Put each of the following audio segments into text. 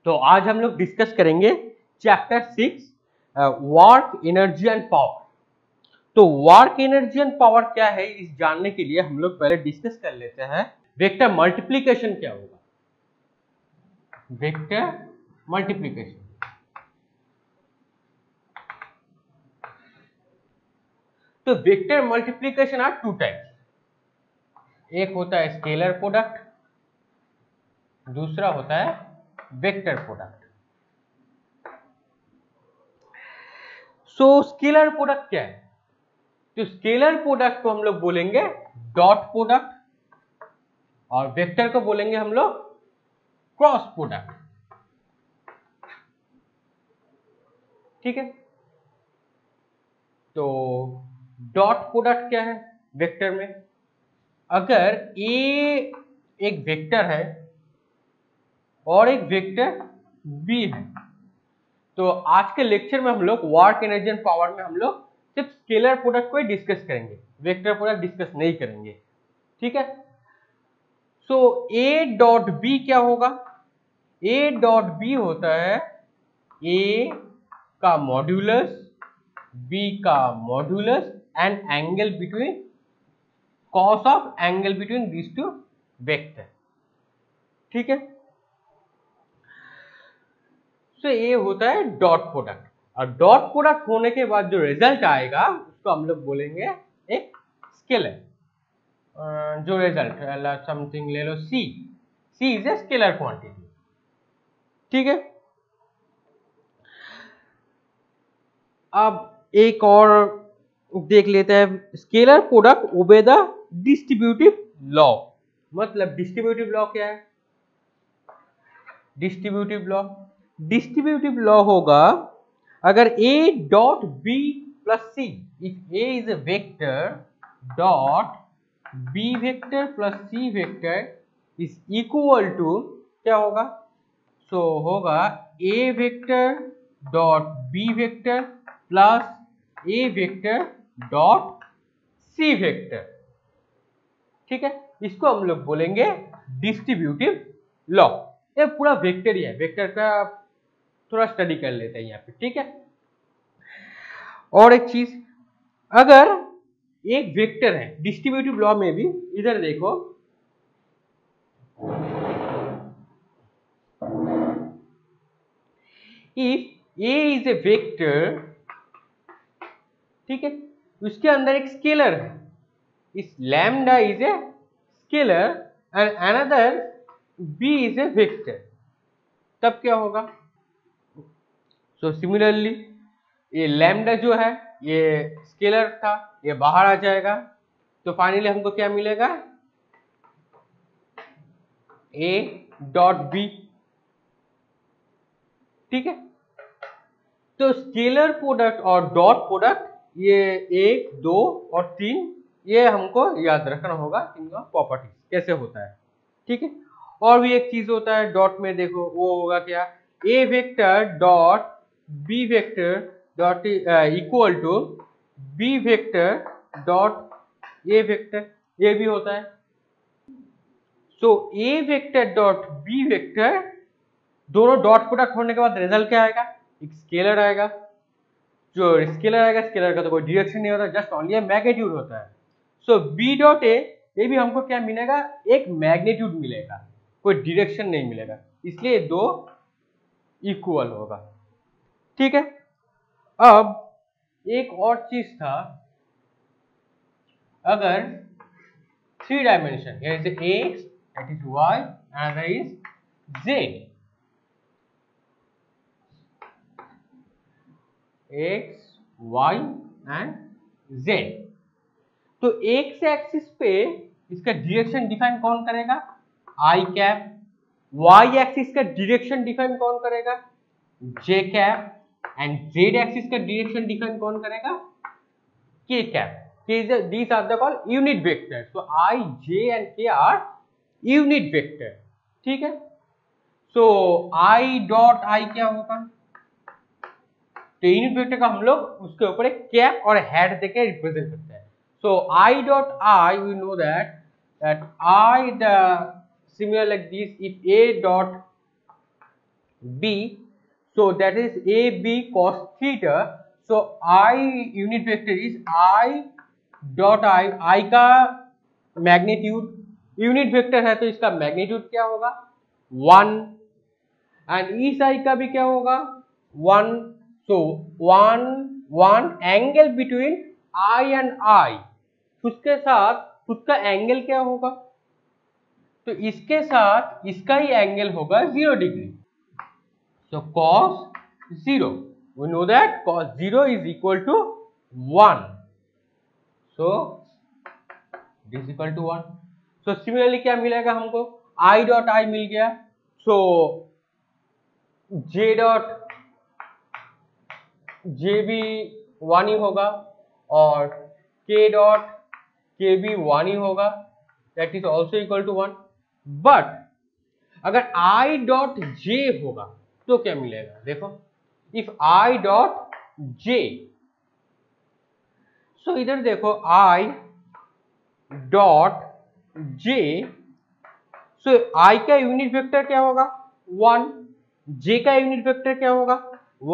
तो आज हम लोग डिस्कस करेंगे chapter 6 work energy and power. तो वर्क एनर्जी एंड पावर क्या है, इस जानने के लिए हम लोग पहले डिस्कस कर लेते हैं वेक्टर मल्टीप्लिकेशन क्या होगा। वेक्टर मल्टीप्लिकेशन, तो vector multiplication are two types. एक होता है स्केलर प्रोडक्ट, दूसरा होता है vector product. So scalar product क्या है? तो स्केलर प्रोडक्ट को हम लोग बोलेंगे डॉट प्रोडक्ट और वेक्टर को बोलेंगे हम लोग क्रॉस प्रोडक्ट। ठीक है, तो डॉट प्रोडक्ट क्या है वेक्टर में? अगर ए एक वेक्टर है और एक वेक्टर बी है, तो आज के लेक्चर में हम लोग वर्क एनर्जी एंड पावर में हम लोग सिर्फ स्केलर प्रोडक्ट को ही डिस्कस करेंगे, वेक्टर प्रोडक्ट डिस्कस नहीं करेंगे। ठीक है, सो ए डॉट बी क्या होगा? ए डॉट बी होता है ए का मॉड्यूलस, बी का modulus and angle between cos of angle between these two vector. ठीक है, सो ये होता है डॉट प्रोडक्ट। और डॉट प्रोडक्ट होने के बाद जो रिजल्ट आएगा उसको हम लोग बोलेंगे एक स्केलर। जो रिजल्ट समथिंग ले लो c, c is a scalar quantity. ठीक है, अब एक और देख लेते हैं, scalar product obey the distributive law. मतलब डिस्ट्रीब्यूटिव लॉ क्या है? डिस्ट्रीब्यूटिव लॉ होगा अगर a dot b plus c, if a is a vector dot b vector plus c vector is equal to क्या होगा? सो होगा a vector dot b vector plus a vector dot c vector. ठीक है, इसको हम लोग बोलेंगे distributive law. ये पूरा वेक्टर ही है, वेक्टर का थोड़ा स्टडी कर लेते हैं यहाँ पे। ठीक है, और एक चीज, अगर एक वेक्टर है डिस्ट्रीब्यूटिव लॉ में भी, इधर देखो, if a is a vector, ठीक है, उसके अंदर एक स्केलर है, इस lambda is a scalar and another b is a vector, तब क्या होगा? सो सिमिलरली ये लैम्डा जो है ये स्केलर था, ये बाहर आ जाएगा, तो फाइनली हमको क्या मिलेगा? A dot b. ठीक है, तो स्केलर प्रोडक्ट और डॉट प्रोडक्ट ये 1, 2 और 3 ये हमको याद रखना होगा, इनका प्रॉपर्टीज कैसे होता है। ठीक है, और भी एक चीज होता है डॉट में, देखो वो होगा क्या? A vector dot B vector dot equal to B vector dot A vector, ये भी होता है। So A vector dot B vector, दोनों डॉट प्रोडक्ट होने के बाद रिजल्ट क्या आएगा? एक स्केलर आएगा। जो स्केलर आएगा, स्केलर का तो कोई डायरेक्शन नहीं होता, जस्ट ओनली ए मैग्नीट्यूड होता है। सो बी डॉट ए, ये भी हमको क्या मिलेगा? एक मैग्नीट्यूड मिलेगा, कोई डायरेक्शन नहीं मिलेगा, इसलिए दो इक्वल होगा। ठीक है, अब एक और चीज था, अगर 3 dimension, here is x, that is y, another is z, x, y and z, तो x एक्सिस पे इसका डायरेक्शन डिफाइन कौन करेगा? आई कैप। y एक्सिस का डायरेक्शन डिफाइन कौन करेगा? j cap. And z axis का डायरेक्शन डिफाइन कौन करेगा? k cap. These are the called unit vectors. So I, j and k are unit vector. ठीक है, so I dot I क्या होगा? तो यूनिट वेक्टर का हम लोग उसके ऊपर एक कैप और हेड देके रिप्रेजेंट करते हैं। So I dot I, we know that I the similar like this, if A dot b, so that is ab cos theta. So I unit vector is I dot I का magnitude, unit vector है तो इसका magnitude क्या होगा 1, and इस आई का भी क्या होगा 1. सो 1 angle between I and I, उसके साथ उसका एंगल क्या होगा, तो इसके साथ इसका ही एंगल होगा 0 degree. So cos 0, we know that cos 0 is equal to 1. So this is equal to 1. So similarly क्या मिलेगा हमको, I dot I मिल गया. So J dot J भी 1 ही होगा और K dot K भी 1 ही होगा. That is also equal to 1. But अगर I dot J होगा तो क्या मिलेगा, देखो इफ I डॉट J, सो इधर देखो I dot J, so I का यूनिट वेक्टर क्या होगा 1, J का यूनिट वेक्टर क्या होगा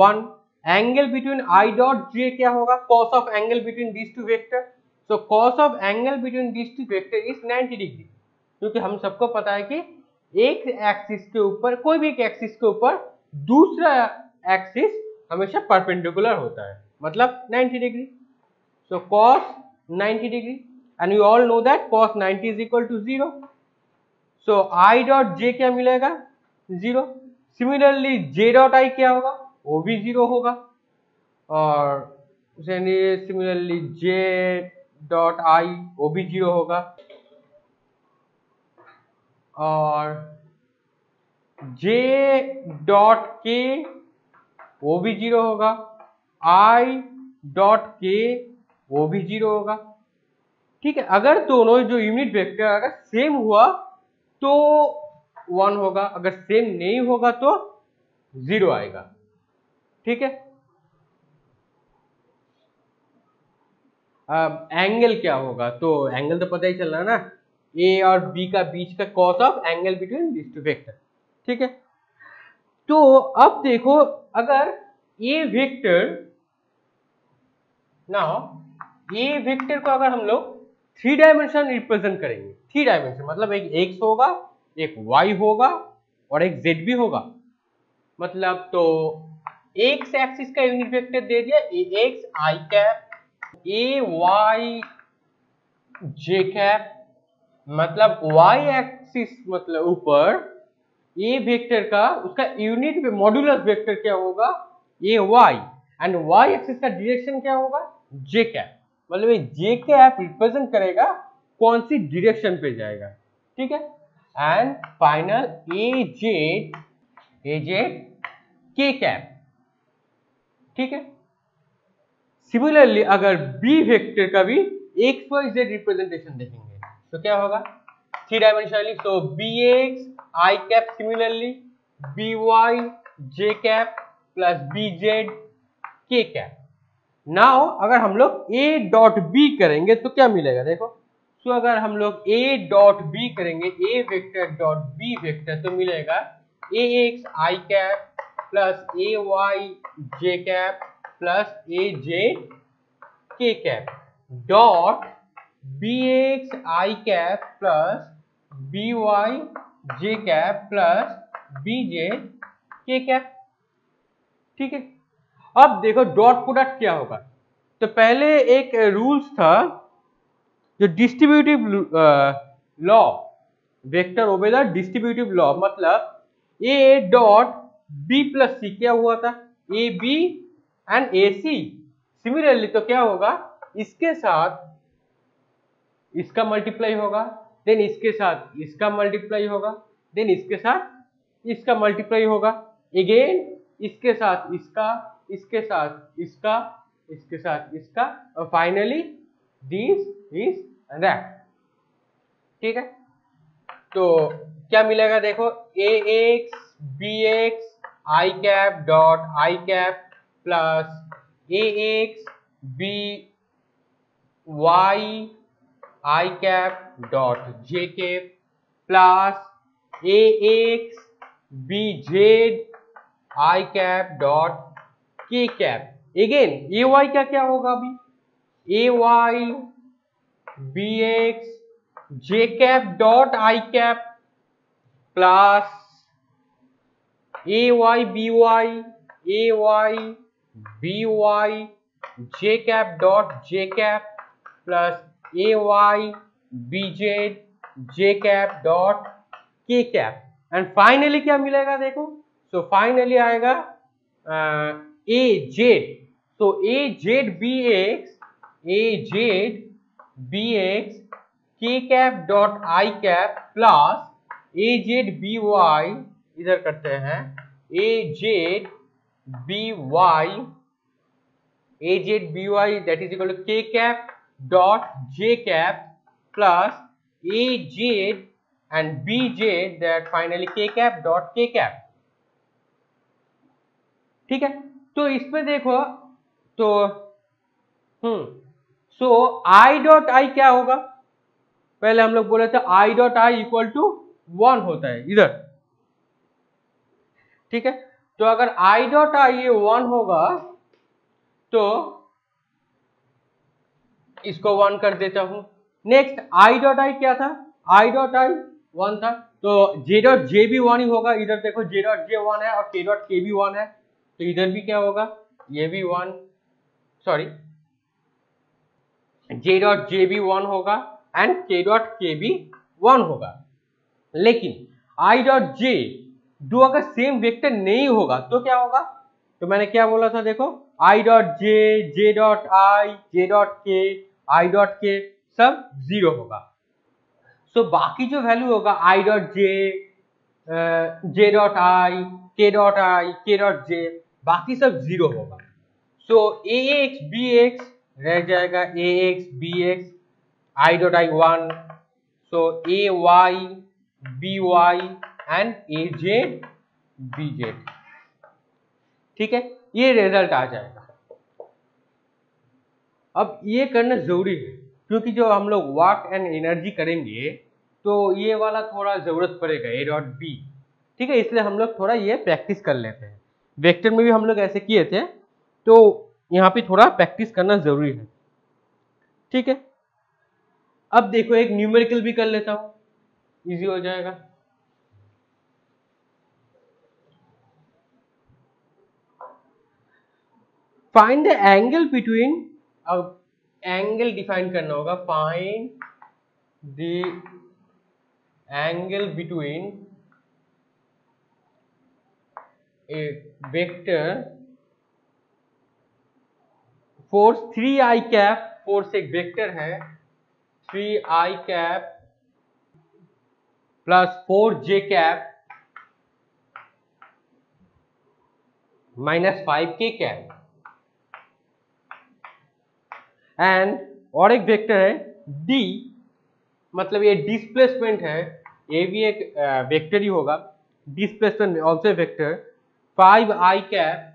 1, angle between I dot J क्या होगा cos of angle between this two vector. So cos of angle between this two vector is 90 degree, क्योंकि हम सबको पता है कि एक एक्सिस के ऊपर, कोई भी एक एक्सिस के ऊपर दूसरा एक्सिस हमेशा परपेंडिकुलर होता है, मतलब 90 degree. So cos 90 degree, and you all know that cos 90 is equal to 0. So I dot J क्या मिलेगा 0. सिमिलरली J डॉट I क्या होगा, वो भी 0 होगा. और सिमिलरली J डॉट I वो भी 0 होगा. और J डॉट K वो भी 0 होगा, I डॉट K वो भी 0 होगा. ठीक है, अगर दोनों जो यूनिट वेक्टर अगर सेम हुआ तो 1 होगा, अगर सेम नहीं होगा तो 0 आएगा. ठीक है, अब एंगल क्या होगा, तो एंगल तो पता ही चल रहा है ना, A और B का बीच का cos of angle between this two vector. ठीक है, तो अब देखो अगर A vector, now A vector को अगर हम लोग 3 डायमेंशन रिप्रेजेंट करेंगे, 3 डायमेंशन मतलब एक x होगा, एक y होगा और एक z भी होगा. मतलब तो x एक्सिस का यूनिट वेक्टर दे दिया ax i cap, ay j cap, मतलब y एक्सिस मतलब ऊपर a वेक्टर का उसका यूनिट मॉड्यूलस वेक्टर क्या होगा ay, एंड y एक्सिस का डायरेक्शन क्या होगा j कैप. मतलब ये j कैप रिप्रेजेंट करेगा कौन सी डायरेक्शन पे जाएगा. ठीक है, and final az k cap. ठीक है, सिमिलरली अगर b वेक्टर का भी xyz रिप्रेजेंटेशन देखेंगे तो क्या होगा 3 dimensionally. So bx i cap, similarly by j cap plus bz k cap. Now अगर हम लोग a डॉट b करेंगे तो क्या मिलेगा, देखो. सो अगर हम लोग a डॉट b करेंगे, a vector dot b vector, तो मिलेगा ax i cap plus ay j cap plus aj k cap dot bx i cap plus by j cap plus bj k cap. ठीक है, अब देखो dot product क्या होगा. तो पहले एक रूल्स था जो distributive law, vector obey the distributive law, मतलब a dot b plus c क्या हुआ था a b and a c. Similarly तो क्या होगा, इसके साथ इसका मल्टीप्लाई होगा, देन इसके साथ इसका मल्टीप्लाई होगा, देन इसके साथ इसका मल्टीप्लाई होगा, अगेन इसके साथ इसका, इसके साथ इसका, इसके साथ इसका, और फाइनली दिस इज दैट. ठीक है, तो क्या मिलेगा, देखो ax bx i cap dot i cap plus ax by i cap dot j cap plus ax bz I cap dot K cap. Again A Y क्या क्या होगा अभी, A Y B X J cap dot I cap plus A Y B Y J cap dot J cap plus A Y B Z J cap dot K cap. And finally क्या मिलेगा देखो, so finally आएगा A Z, तो A Z B X K cap dot I cap plus A Z B Y, इधर करते हैं A Z B Y that is equal to K cap dot J cap plus A Z and B Z that finally K cap dot K cap. ठीक है, तो इसमें देखो तो सो आई dot आई क्या होगा, पहले हम लोग बोले थे i dot i equal to 1 होता है इधर। ठीक है, तो अगर आई डॉट आई ये 1 होगा तो इसको 1 कर देता हूं। नेक्स्ट आई डॉट आई क्या था, आई डॉट आई 1 था, तो जे डॉट जे भी 1 ही होगा। इधर देखो जे डॉट जे 1 है और के डॉट के भी 1 है, तो इधर भी क्या होगा, ये भी 1, सॉरी जे डॉट जे भी 1 होगा एंड के डॉट के भी 1 होगा। लेकिन आई डॉट जे दो अगर सेम वेक्टर नहीं होगा तो क्या होगा, तो मैंने क्या बोला था देखो, I dot J dot I J dot के आई डॉट के सब 0 होगा। सो बाकी जो वैल्यू होगा I dot J dot I के डॉट जे बाकी सब 0 होगा। So A X B X रह जाएगा, A X B X I dot I 1, so A Y B Y and A Z B Z. ठीक है, ये रिजल्ट आ जाएगा। अब ये करना जरूरी है क्योंकि जो हम लोग वर्क एंड एनर्जी करेंगे तो ये वाला थोड़ा जरूरत पड़ेगा ए डॉट बी। ठीक है, इसलिए हम लोग थोड़ा ये प्रैक्टिस कर लेते हैं। वेक्टर में भी हम लोग ऐसे किए थे, तो यहाँ पे थोड़ा प्रैक्टिस करना जरूरी है। ठीक है, अब देखो एक न्यूमेरिकल भी कर लेता हूं, इजी हो जाएगा। फाइंड द एंगल बिटवीन, अब एंगल डिफाइन करना होगा, find the angle between A vector force 3i cap, force एक वेक्टर है 3i cap plus 4j cap minus 5k cap, and और एक वेक्टर है d, मतलब ये डिस्प्लेसमेंट है, ये भी एक वेक्टर ही होगा, displacement also vector 5i cap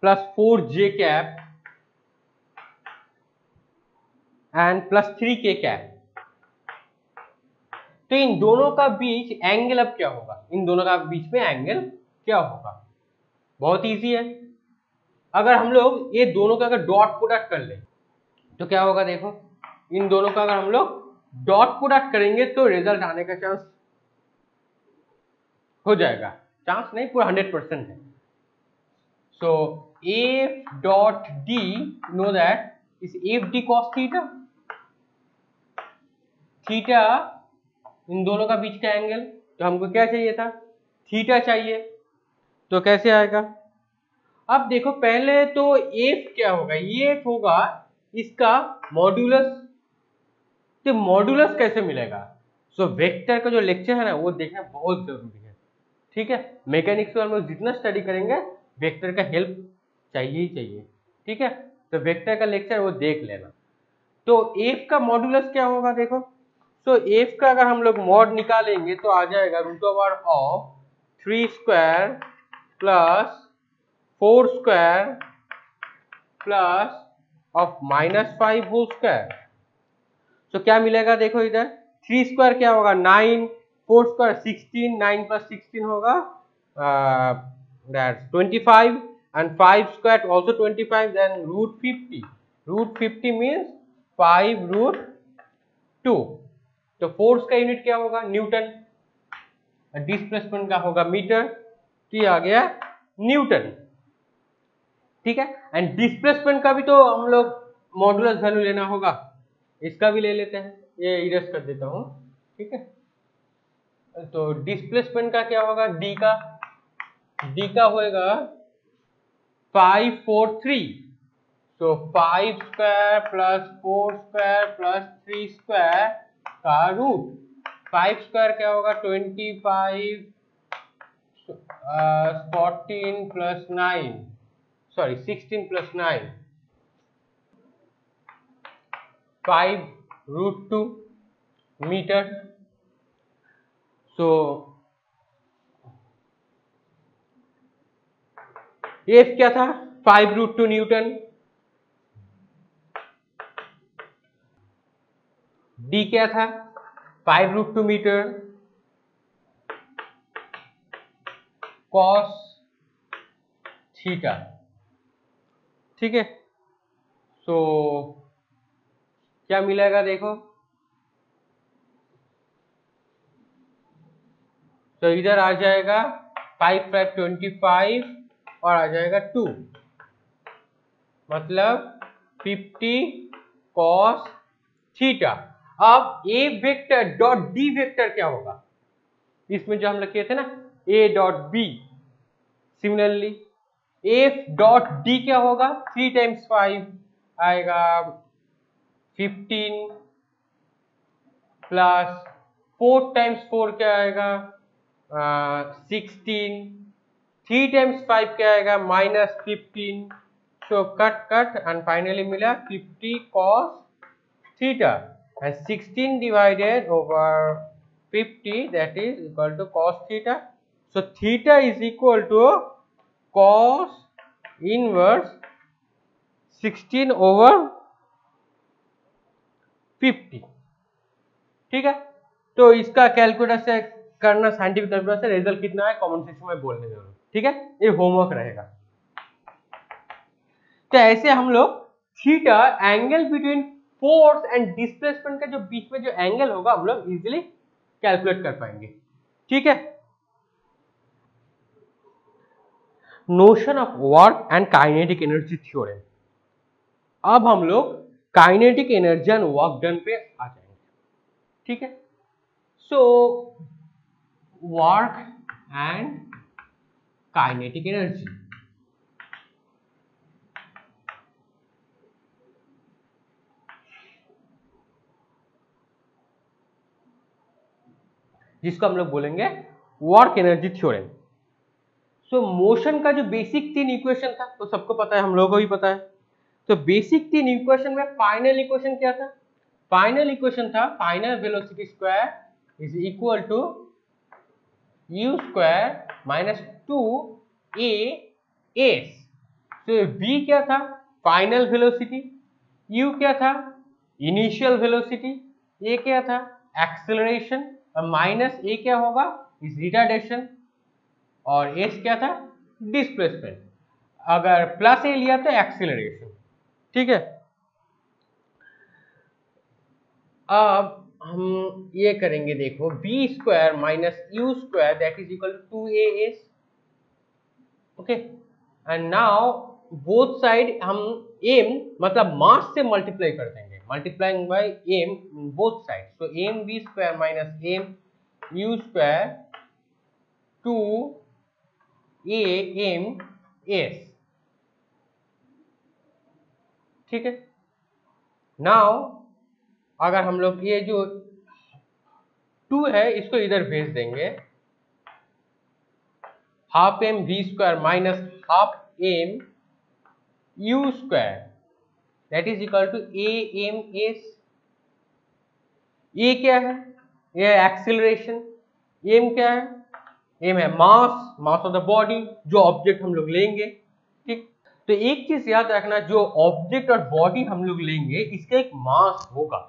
plus 4j cap and plus 3k cap. तो इन दोनों का बीच एंगल अब क्या होगा, इन दोनों का बीच में एंगल क्या होगा, बहुत इजी है। अगर हम लोग ये दोनों का अगर डॉट प्रोडक्ट कर ले तो क्या होगा, देखो इन दोनों का अगर हम लोग डॉट प्रोडक्ट करेंगे तो रिजल्ट आने का चांस हो जाएगा, चांस नहीं पूरा 100% है। So F dot D no that is F D cos theta, theta इन दोनों का बीच का एंगल, तो हमको क्या चाहिए था, थीटा चाहिए, तो कैसे आएगा। अब देखो पहले तो एफ क्या होगा, ये होगा इसका मॉड्यूलस, तो मॉड्यूलस कैसे मिलेगा। सो वेक्टर का जो लेक्चर है ना वो देखना बहुत जरूरी है। ठीक है, मैकेनिक्स में हम लोग जितना स्टडी करेंगे वेक्टर का हेल्प चाहिए ही चाहिए। ठीक है, तो वेक्टर का लेक्चर वो देख लेना। तो एफ का मॉड्यूलस क्या होगा देखो, सो एफ का अगर हम लोग मॉड निकालेंगे तो आ जाएगा root over of 3 square plus 4 square plus of -5 whole square. तो क्या मिलेगा देखो इधर 3 स्क्वायर क्या होगा 9, 4 स्क्वायर 16, 9 plus 16 होगा that's 25 and 5 square also 25, then root 50. Root 50 means 5 root 2. तो फोर्स का यूनिट क्या होगा? न्यूटन। डिस्प्लेसमेंट का होगा मीटर, तो ये आ गया न्यूटन। ठीक है, एंड डिस्प्लेसमेंट का भी तो हम लोग मॉडुलस वैल्यू लेना होगा, इसका भी ले लेते हैं, ये इरेज कर देता हूं। ठीक है, तो डिस्प्लेसमेंट का क्या होगा? डी का होएगा 5 4 3, तो 5 square plus 4 square plus 3 square का रूट। 5 स्क्वायर क्या होगा? 25 14 plus 9 sorry 16 plus 9 5 root 2 metre. So F क्या था? 5 रूट 2 न्यूटन। डी क्या था? 5 रूट 2 मीटर। Cos theta. ठीक है, सो क्या मिलेगा देखो, तो इधर आ जाएगा 5 5 25 और आ जाएगा 2, मतलब 50 कॉस थीटा। अब A vector dot D vector क्या होगा? इसमें जो हम लोग किए थे ना, A dot B, similarly F dot D क्या होगा? 3 टाइम्स 5 आएगा 15 प्लस 4 टाइम्स 4 क्या आएगा? 16। 3 टाइम्स 5 क्या आएगा? Minus 15। So cut and finally मिला 50 cos theta, and 16 divided over 50, that is equal to cos theta. So theta is equal to cos inverse 16 over 50। ठीक है, तो इसका कैलकुलेटर से करना, साइंटिफिक कैलकुलेटर से रिजल्ट कितना है कमेंट सेक्शन में बोलने जरूर। ठीक है, ये होमवर्क रहेगा। तो ऐसे हम लोग theta angle between force and displacement का जो बीच में जो एंगल होगा हम लोग इजीली कैलकुलेट कर पाएंगे। ठीक है, notion of work and kinetic energy theorem. अब हम लोग kinetic energy and work done पे आ जाएंगे। ठीक है, so work and kinetic energy, जिसको हम लोग बोलेंगे वर्क एनर्जी थ्योरम। सो मोशन का जो बेसिक 3 इक्वेशन था तो सबको पता है, हम लोगों को भी पता है। तो बेसिक 3 इक्वेशन में फाइनल इक्वेशन क्या था? फाइनल इक्वेशन था final velocity square is equal to u square minus 2a s। तो v क्या था? Final velocity. u क्या था? Initial velocity. a क्या था? एक्सेलरेशन। और माइनस a क्या होगा? Is retardation. और s क्या था? डिस्प्लेसमेंट। अगर प्लस a लिया तो एक्सेलरेशन। ठीक है, अब हम ये करेंगे, देखो v square minus u square that is equal to 2as। Okay, and now both side हम m मतलब मास से मल्टीप्लाई कर देंगे, multiplying by m both side. So m v square minus m u square 2a m s। ठीक है, now अगर हम लोग ये जो 2 है इसको इधर भेज देंगे, half m v square minus half m u square that is equal to a m s। ये क्या है? ये एक्सीलरेशन। m क्या है? m है मास ऑफ द बॉडी, जो ऑब्जेक्ट हम लोग लेंगे। ठीक, तो एक चीज याद रखना, जो ऑब्जेक्ट और बॉडी हम लोग लेंगे इसका एक मास होगा,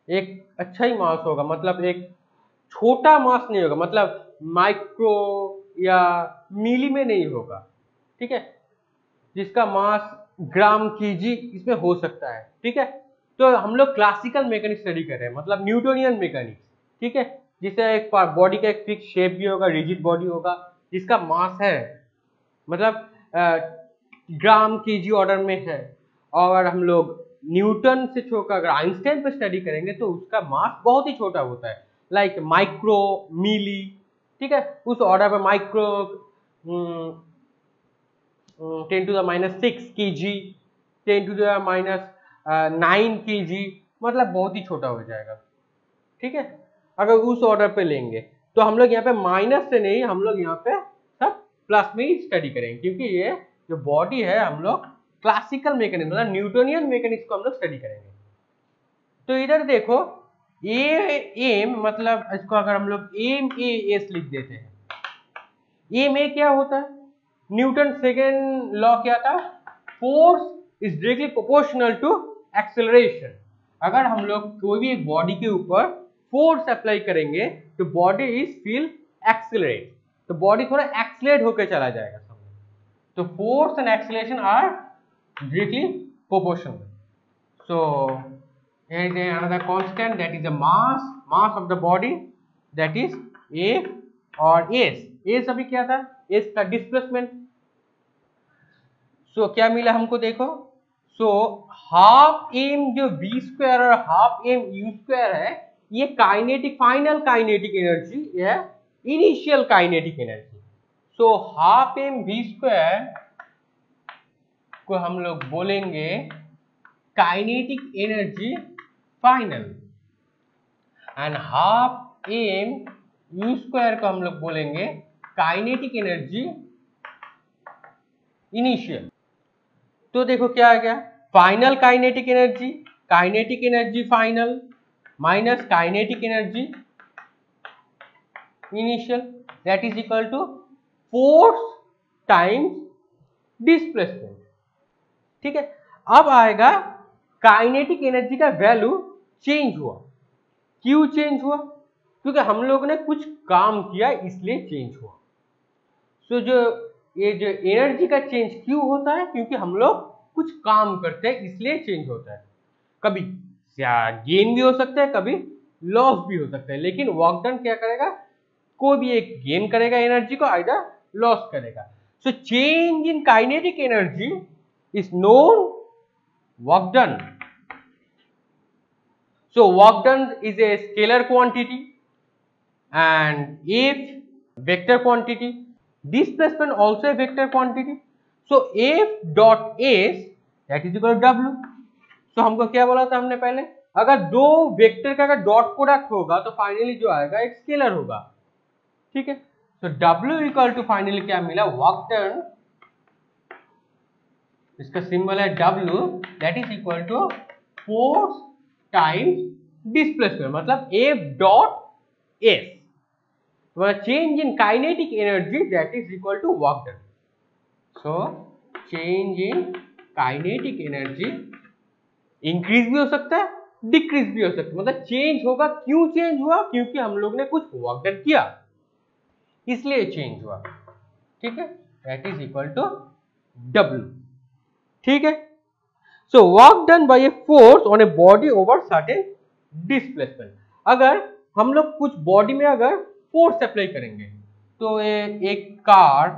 एक अच्छा ही मास होगा, मतलब एक छोटा मास नहीं होगा, मतलब माइक्रो या मिली में नहीं होगा, ठीक है, जिसका मास ग्राम केजी इसमें हो सकता है, ठीक है। तो हम लोग क्लासिकल मैकेनिक्स स्टडी कर रहे हैं, मतलब न्यूटोनियन मैकेनिक्स, ठीक है, जिससे एक बॉडी का एक फिक्स शेप भी होगा, रिजिड बॉडी होगा, जिसका मास है मतलब ग्राम केजी ऑर्डर में है। और हम लोग न्यूटन से छोड़कर अगर आइंस्टाइन पे स्टडी करेंगे तो उसका मास बहुत ही छोटा होता है, लाइक माइक्रो मिली, ठीक है, उस ऑर्डर पर माइक्रो 10⁻⁶ kg, 10⁻⁹ kg, मतलब बहुत ही छोटा हो जाएगा, ठीक है, अगर उस ऑर्डर पे लेंगे। तो हम लोग यहाँ पे माइनस से नहीं, हम लोग यहाँ पे सब प्लस में ही स्टडी करेंगे, क्योंकि ये जो बॉडी है हम लोग क्लासिकल मैकेनिक्स मतलब न्यूटोनियन मैकेनिक्स को हम लोग स्टडी करेंगे। तो इधर देखो एम मतलब इसको अगर हम लोग एम ए एस लिख देते हैं, एम ए क्या होता है, न्यूटन सेकेंड लॉ क्या था, force is directly proportional to acceleration. अगर हम लोग कोई भी एक बॉडी के ऊपर फोर्स अप्लाई करेंगे तो बॉडी इज फील एक्सेलरेट, तो बॉडी थोड़ा एक्सेलरेट होकर चला जाएगा। तो force and acceleration are directly proportional. So here is another constant, that is the mass of the body, that is A और S अभी क्या था, S का डिस्प्लेसमेंट। सो क्या मिला हमको देखो, सो हाफ एम जो v स्क्वायर और हाफ एम u स्क्वायर है, ये काइनेटिक फाइनल काइनेटिक एनर्जी, यह initial kinetic energy. So half M v square को हम लोग बोलेंगे kinetic energy final, and half M U square को हम लोग बोलेंगे काइनेटिक एनर्जी इनिशियल। तो देखो क्या आ गया, final kinetic energy final minus kinetic energy initial, that is equal to force times displacement, ठीक है। अब आएगा काइनेटिक एनर्जी का वैल्यू चेंज हुआ, क्यों चेंज हुआ, क्योंकि हम लोग ने कुछ काम किया इसलिए चेंज हुआ। सो जो ये जो एनर्जी का चेंज क्यों होता है, क्योंकि हम लोग कुछ काम करते हैं इसलिए चेंज होता है। कभी गेन भी हो सकता है, कभी लॉस भी हो सकता है, लेकिन वर्क डन क्या करेगा, कोई भी एक गेन करेगा एनर्जी को, आइदर लॉस करेगा। सो change in kinetic energy is known work done. So work done is a scalar quantity and F vector quantity, displacement also a vector quantity. So F dot S that is equal to W. So हमको क्या बोला था हमने पहले, अगर दो vector का अगर डॉट प्रोडक्ट होगा तो फाइनली जो आएगा एक स्केलर होगा, ठीक है। तो W इक्वल टू फाइनली क्या मिला, वर्क डन, इसका सिंबल है W, that is equal to force times displacement, मतलब F dot S, change in kinetic energy that is equal to work done. So change in kinetic energy increase भी हो सकता है, decrease भी हो सकता है, मतलब चेंज होगा, क्यों चेंज हुआ, क्योंकि हम लोग ने कुछ वर्क डन किया इसलिए चेंज हुआ, ठीक है, that is equal to W, ठीक है। So work done by a force on a body over certain displacement, अगर हम लोग कुछ बॉडी में अगर फोर्स अप्लाई करेंगे तो एक कार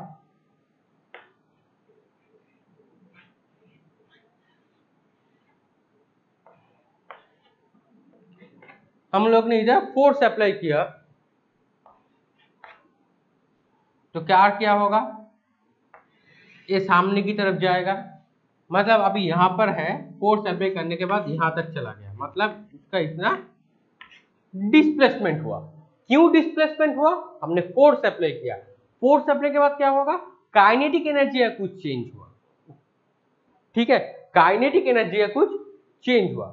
हम लोग ने इधर फोर्स अप्लाई किया तो क्या होगा, ये सामने की तरफ जाएगा, मतलब अभी यहां पर है, फोर्स अप्लाई करने के बाद यहां तक चला गया, मतलब इसका इतना डिस्प्लेसमेंट हुआ। क्यों डिस्प्लेसमेंट हुआ, हमने फोर्स अप्लाई किया, फोर्स अप्लाई के बाद क्या होगा, काइनेटिक एनर्जी का कुछ चेंज हुआ, ठीक है, काइनेटिक एनर्जी का कुछ चेंज हुआ।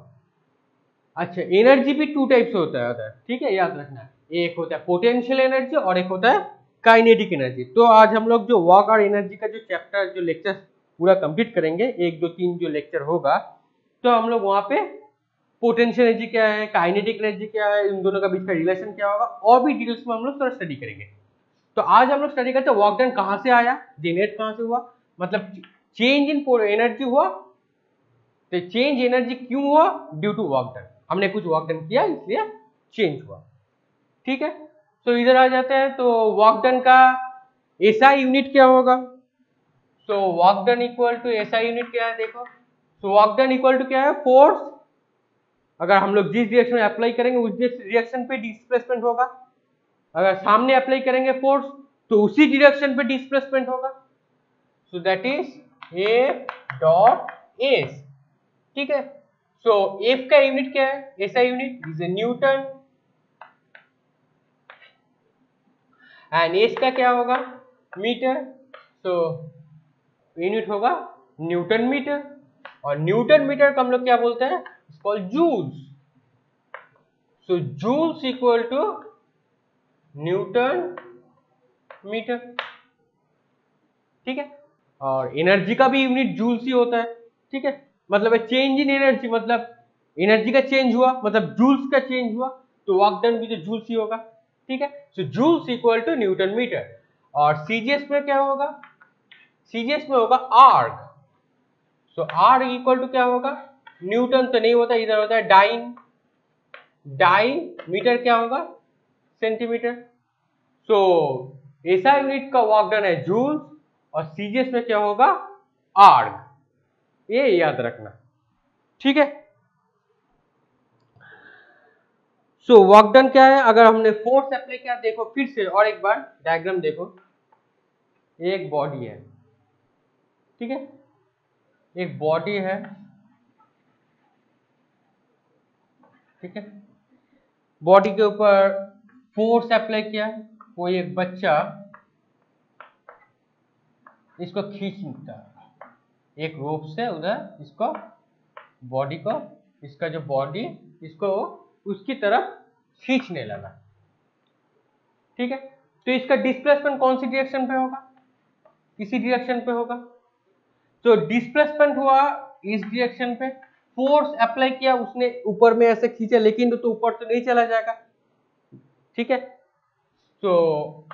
अच्छा, एनर्जी भी टू टाइप से होता है, ठीक है, याद रखना, एक होता है पोटेंशियल एनर्जी और एक होता है काइनेटिक एनर्जी। तो आज हम लोग जो वर्क और एनर्जी का जो चैप्टर जो लेक्चर पूरा कंप्लीट करेंगे, 1 2 3 जो लेक्चर होगा, तो हम लोग वहां पे पोटेंशियल एनर्जी क्या है, काइनेटिक एनर्जी क्या है, इन दोनों का बीच का रिलेशन क्या होगा, और भी डिटेल्स में हम लोग थोड़ा स्टडी करेंगे। तो आज हम लोग स्टडी करते हैं वर्क डन कहां से आया, जेनरेट कहां से हुआ, मतलब चेंज इन एनर्जी हुआ, तो चेंज एनर्जी क्यों हुआ, ड्यू टू वर्क डन, हमने कुछ वर्क डन किया इसलिए चेंज हुआ। ठीक है, तो इधर आ जाते हैं। तो वर्क डन का एसआई यूनिट क्या होगा, तो work done equal to SI unit क्या है, देखो, तो वर्क डन इक्वल टू क्या है, फोर्स, अगर हम लोग जिस डायरेक्शन में अप्लाई करेंगे उस डायरेक्शन पे डिस्प्लेसमेंट होगा, अगर सामने अप्लाई करेंगे फोर्स तो उसी डायरेक्शन पे डिस्प्लेसमेंट होगा, so that is A dot S. ठीक है, सो एफ का यूनिट क्या है, SI unit is a newton, and S का क्या होगा, मीटर, तो यूनिट होगा न्यूटन मीटर, और न्यूटन मीटर को हम लोग क्या बोलते हैं, it's called joules, so joules equal to newton metre. ठीक है, और एनर्जी का भी यूनिट जूल्स ही होता है। ठीक है, मतलब चेंज इन एनर्जी, मतलब एनर्जी का चेंज हुआ, मतलब जूल्स का चेंज हुआ, तो वर्क डन भी तो जूल्स ही होगा। ठीक है, so joules equal to newton metre, और सीजीएस में क्या होगा, सीजीएस में होगा आर्ग, सो आर्ग इक्वल टू क्या होगा, न्यूटन तो नहीं होता, इधर होता है डाइन, डाइन मीटर क्या होगा, सेंटीमीटर, सो ऐसा यूनिट का वर्क डन है जूल्स, और सीजीएस में क्या होगा, आर्ग, ये याद रखना। ठीक है, सो वर्क डन क्या है, अगर हमने फोर्स अप्लाई किया, देखो फिर से और एक बार डायग्राम देखो, एक बॉडी है, ठीक है, एक बॉडी है, ठीक है, बॉडी के ऊपर फोर्स अप्लाई किया, कोई एक बच्चा इसको खींचता है एक रोप से उधर, इसको बॉडी को, इसका जो बॉडी इसको उसकी तरफ खींचने लगा। ठीक है, तो इसका डिस्प्लेसमेंट कौन सी डायरेक्शन पे होगा, इसी डायरेक्शन पे होगा, तो डिस्प्लेसमेंट हुआ इस डायरेक्शन पे, फोर्स अप्लाई किया उसने, ऊपर में ऐसे खींचा, लेकिन तो ऊपर तो नहीं चला जाएगा। ठीक है, तो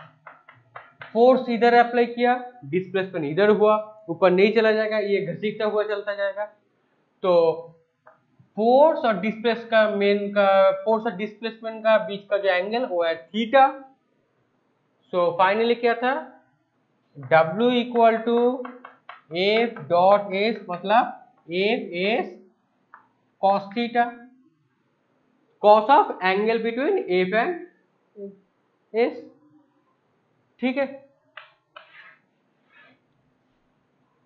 फोर्स इधर अप्लाई किया, डिस्प्लेसमेंट इधर हुआ, ऊपर नहीं चला जाएगा, ये घसीटता हुआ चलता जाएगा, तो फोर्स और डिस्प्लेस का मेन का, फोर्स और डिस्प्लेसमेंट का बीच का जो एंगल वो है थीटा, सो फाइनली क्या था, W equal to F dot S, मतलब F S cos theta, cos of angle between F and S. ठीक है,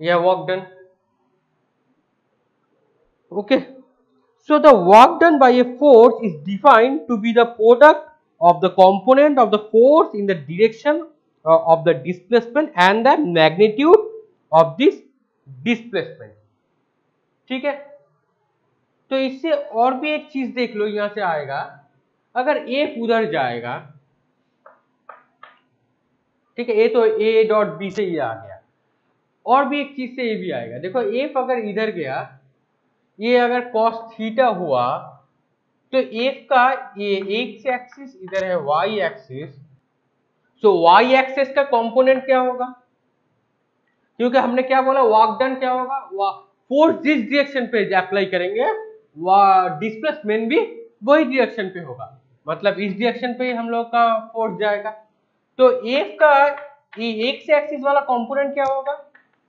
यह work done. Okay, so the work done by a force is defined to be the product of the component of the force in the direction of the displacement and the magnitude of this displacement। ठीक है, तो इससे और भी एक चीज देख लो, यहां से आएगा, अगर F उधर जाएगा, ठीक है, ए तो A डॉट बी से ये आ गया, और भी एक चीज से ये भी आएगा, देखो F अगर इधर गया, ये अगर cos थीटा हुआ, तो F का ये एक्स एक्सिस इधर है y एक्सिस, सो y एक्सिस का कंपोनेंट क्या होगा, क्योंकि हमने क्या बोला, वर्क डन क्या होगा, फोर्स जिस डायरेक्शन पे अप्लाई करेंगे डिस्प्लेसमेंट भी वही डायरेक्शन पे होगा, मतलब इस डायरेक्शन पे हम लोग का फोर्स जाएगा, तो F का ये एक्स एक्सिस वाला कंपोनेंट क्या होगा,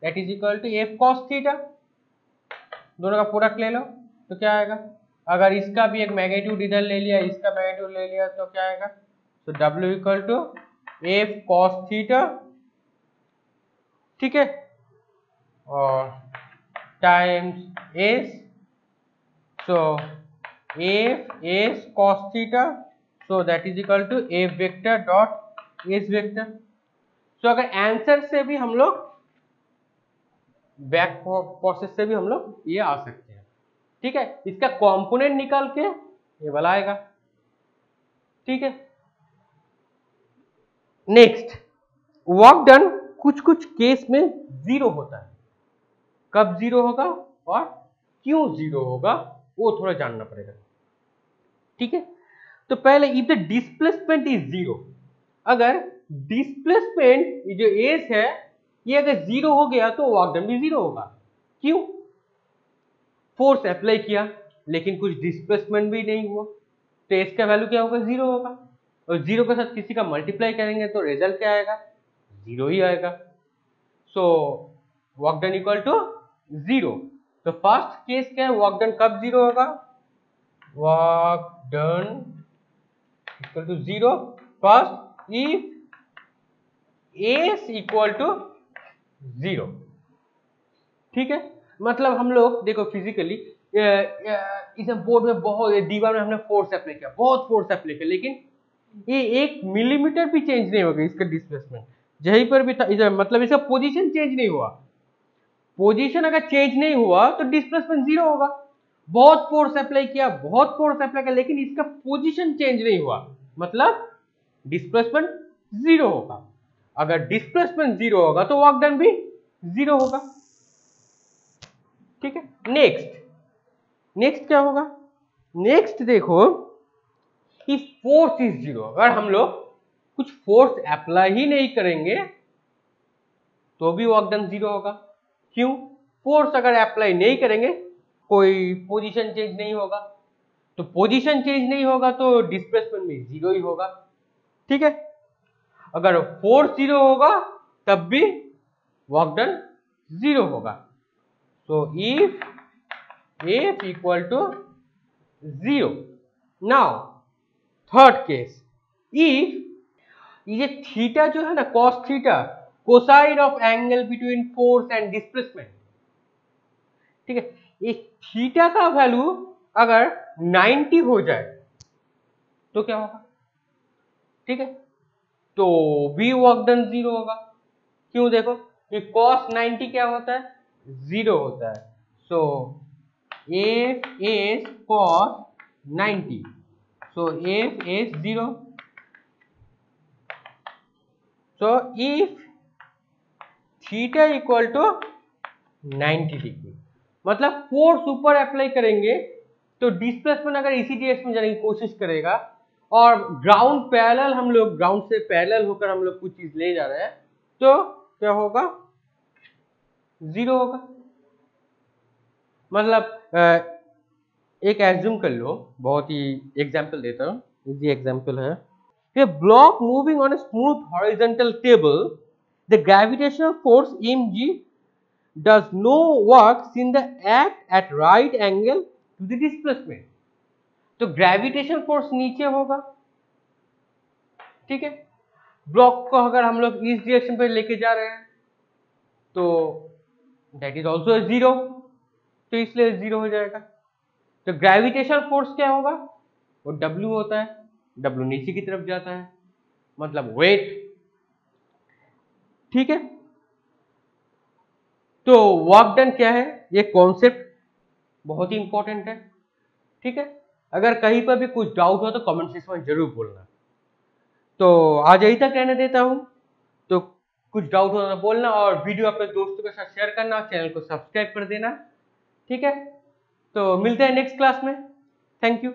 that is equal to F cos theta, दोनों का प्रोडक्ट ले लो तो क्या आएगा, अगर इसका भी एक मैग्नीट्यूड इधर ले लिया, इसका मैग्नीट्यूड ले लिया, तो क्या आएगा, तो W equal to F cos theta, ठीक है, और times S, so F S cos theta, so that is equal to F vector dot S vector. So अगर आंसर से भी हम लोग, बैक प्रोसेस से भी हम लोग ये आ सकते हैं। ठीक है, इसका कंपोनेंट निकाल के ये वाला आएगा। ठीक है, नेक्स्ट, वर्क डन कुछ कुछ केस में जीरो होता है, कब जीरो होगा और क्यों जीरो होगा वो थोड़ा जानना पड़ेगा। ठीक है, तो पहले if the displacement is zero, अगर डिस्प्लेसमेंट जो एस है ये अगर जीरो हो गया तो वर्क डन भी जीरो होगा। क्यों? फोर्स अप्लाई किया लेकिन कुछ डिस्प्लेसमेंट भी नहीं हुआ, तो एस का वैल्यू क्या होगा? जीरो होगा। और जीरो के साथ किसी का मल्टीप्लाई करेंगे तो रिजल्ट क्या आएगा? जीरो ही आएगा। So work done equal to zero. तो फर्स्ट केस क्या है? वर्क डन कब जीरो होगा? Work done equal to zero first if S equal to zero. ठीक है, मतलब हम लोग देखो फिजिकली इस बोर्ड में बहुत दीवार में हमने फोर्स अप्लाई किया, बहुत फोर्स अप्लाई किया, लेकिन ये 1 मिलीमीटर भी चेंज नहीं होगा इसका डिस्प्लेसमेंट, यहीं पर भी था, मतलब इसका पोजीशन चेंज नहीं हुआ। पोजीशन अगर चेंज नहीं हुआ तो डिस्प्लेसमेंट जीरो होगा। बहुत फोर्स अप्लाई किया, बहुत फोर्स अप्लाई किया, लेकिन इसका पोजीशन चेंज नहीं हुआ, मतलब डिस्प्लेसमेंट जीरो होगा। अगर डिस्प्लेसमेंट जीरो होगा तो वर्क डन भी जीरो होगा। ठीक है, नेक्स्ट क्या होगा? नेक्स्ट देखो, इफ फोर्स इज जीरो, अगर हम लोग कुछ फोर्स अप्लाई ही नहीं करेंगे तो भी वर्क डन जीरो होगा। क्यों? फोर्स अगर अप्लाई नहीं करेंगे कोई पोजीशन चेंज नहीं होगा, तो पोजीशन चेंज नहीं होगा तो डिस्प्लेसमेंट भी जीरो ही होगा। ठीक है, अगर फोर्स जीरो होगा तब भी वर्क डन जीरो होगा। So if F equal to zero. Now third case, if ये थीटा जो है ना, cos theta, cosine of angle between force and displacement, ठीक है, ये थीटा का वैल्यू अगर 90 हो जाए तो क्या होगा? ठीक है, तो भी वर्क डन जीरो होगा। क्यों? देखो ये cos 90 क्या होता है? जीरो होता है। सो F is cos 90, so F is 0. So if theta equal to 90 degree, मतलब फोर्स ऊपर अप्लाई करेंगे तो डिस्प्लेसमेंट अगर इसी डायरेक्शन में जाने की कोशिश करेगा और ग्राउंड पैरेलल, हम लोग ग्राउंड से पैरेलल होकर हम लोग कुछ चीज ले जा रहे हैं, तो क्या होगा? जीरो होगा। मतलब एक एज्यूम कर लो, बहुत ही एग्जांपल देता हूँ, इजी एग्जांपल है। A block moving on a smooth horizontal table, the gravitational force mg does no work in the act at right angle to the displacement. तो ग्रेविटेशन फोर्स नीचे होगा। ठीक है, ब्लॉक को अगर हम लोग इस डायरेक्शन पे लेके जा रहे हैं तो दैट इज ऑल्सो जीरो, तो इसलिए जीरो हो जाएगा। तो ग्रेविटेशनल फोर्स क्या होगा? वो W होता है, W नीचे की तरफ जाता है, मतलब वेट। ठीक है, तो वर्क डन क्या है? ये कॉन्सेप्ट बहुत ही इंपॉर्टेंट है। ठीक है, अगर कहीं पर भी कुछ डाउट हो तो कमेंट सेक्शन में जरूर बोलना। तो आज यही तक रहने देता हूं, तो कुछ डाउट हो तो बोलना, और वीडियो अपने दोस्तों के साथ शेयर करना, चैनल को सब्सक्राइब कर देना। ठीक है, तो मिलते हैं नेक्स्ट क्लास में। Thank you.